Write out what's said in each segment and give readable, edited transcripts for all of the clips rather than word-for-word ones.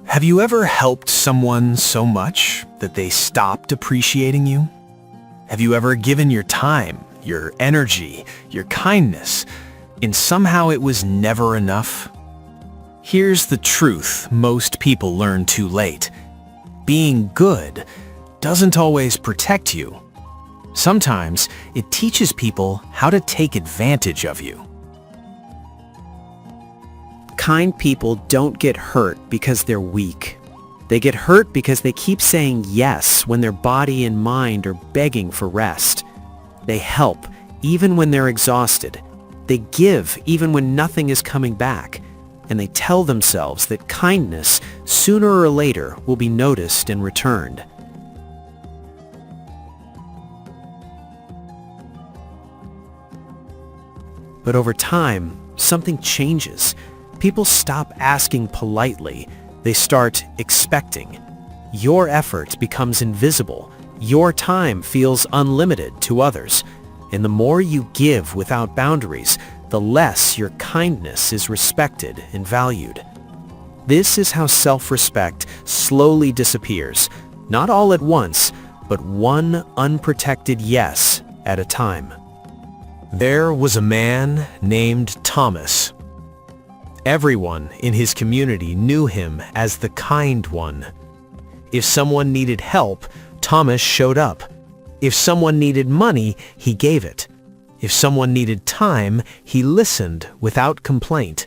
Have you ever helped someone so much that they stopped appreciating you? Have you ever given your time, your energy, your kindness, and somehow it was never enough? Here's the truth most people learn too late. Being good doesn't always protect you. Sometimes it teaches people how to take advantage of you. Kind people don't get hurt because they're weak. They get hurt because they keep saying yes when their body and mind are begging for rest. They help even when they're exhausted. They give even when nothing is coming back. And they tell themselves that kindness, sooner or later, will be noticed and returned. But over time, something changes. People stop asking politely. They start expecting. Your effort becomes invisible. Your time feels unlimited to others. And the more you give without boundaries, the less your kindness is respected and valued. This is how self-respect slowly disappears, not all at once, but one unprotected yes at a time. There was a man named Thomas. Everyone in his community knew him as the kind one. If someone needed help, Thomas showed up. If someone needed money, he gave it. If someone needed time, he listened without complaint.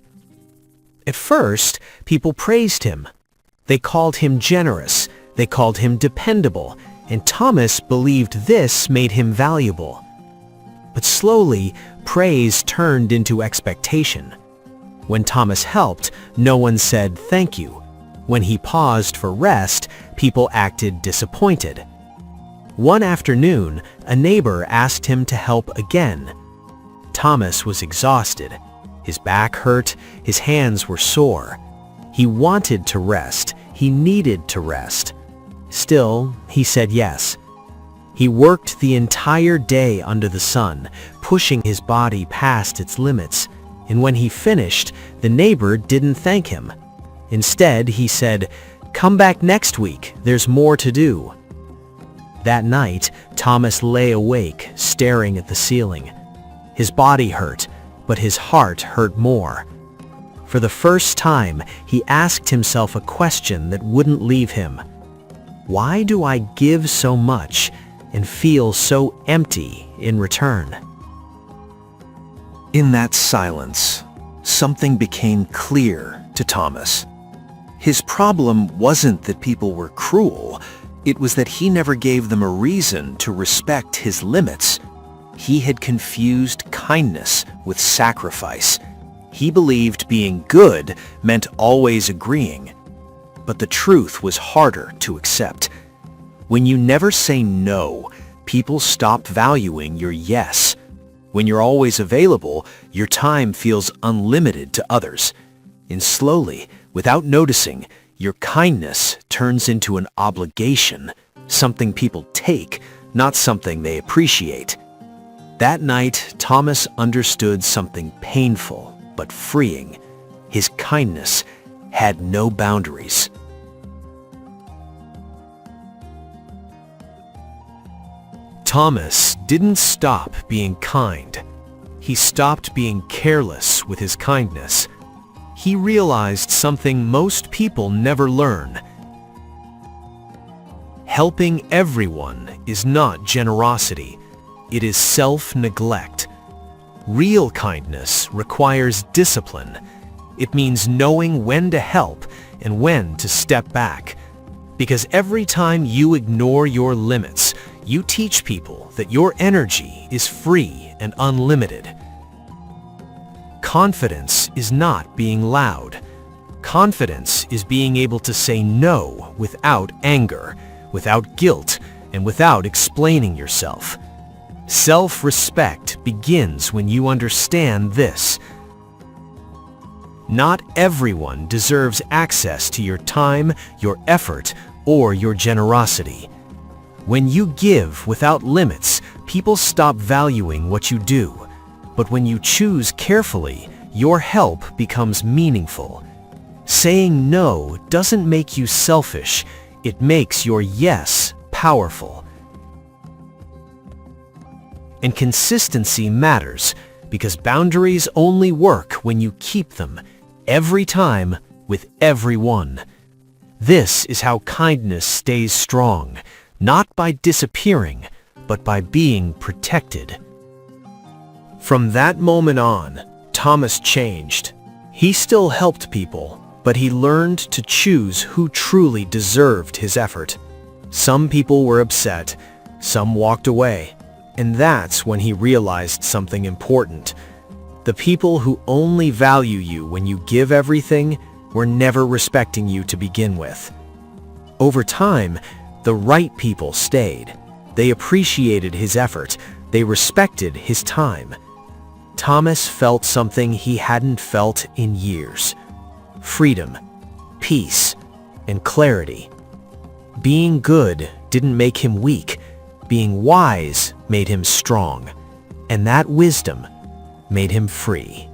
At first, people praised him. They called him generous. They called him dependable. And Thomas believed this made him valuable. But slowly, praise turned into expectation. When Thomas helped, no one said thank you. When he paused for rest, people acted disappointed. One afternoon, a neighbor asked him to help again. Thomas was exhausted. His back hurt, his hands were sore. He wanted to rest. He needed to rest. Still, he said yes. He worked the entire day under the sun, pushing his body past its limits. And when he finished, the neighbor didn't thank him. Instead, he said, "Come back next week, there's more to do." That night, Thomas lay awake, staring at the ceiling. His body hurt, but his heart hurt more. For the first time, he asked himself a question that wouldn't leave him. Why do I give so much and feel so empty in return? In that silence, something became clear to Thomas. His problem wasn't that people were cruel. It was that he never gave them a reason to respect his limits. He had confused kindness with sacrifice. He believed being good meant always agreeing. But the truth was harder to accept. When you never say no, people stop valuing your yes. When you're always available, your time feels unlimited to others. And slowly, without noticing, your kindness turns into an obligation, something people take, not something they appreciate. That night, Thomas understood something painful but freeing. His kindness had no boundaries. Thomas didn't stop being kind. He stopped being careless with his kindness. He realized something most people never learn. Helping everyone is not generosity. It is self-neglect. Real kindness requires discipline. It means knowing when to help and when to step back. Because every time you ignore your limits, you teach people that your energy is free and unlimited. Confidence is not being loud. Confidence is being able to say no without anger, without guilt, and without explaining yourself. Self-respect begins when you understand this. Not everyone deserves access to your time, your effort, or your generosity. When you give without limits, people stop valuing what you do. But when you choose carefully, your help becomes meaningful. Saying no doesn't make you selfish, it makes your yes powerful. And consistency matters, because boundaries only work when you keep them, every time, with everyone. This is how kindness stays strong, not by disappearing, but by being protected. From that moment on, Thomas changed. He still helped people, but he learned to choose who truly deserved his effort. Some people were upset, some walked away, and that's when he realized something important. The people who only value you when you give everything were never respecting you to begin with. Over time, the right people stayed. They appreciated his effort. They respected his time. Thomas felt something he hadn't felt in years: freedom, peace, and clarity. Being good didn't make him weak. Being wise made him strong. And that wisdom made him free.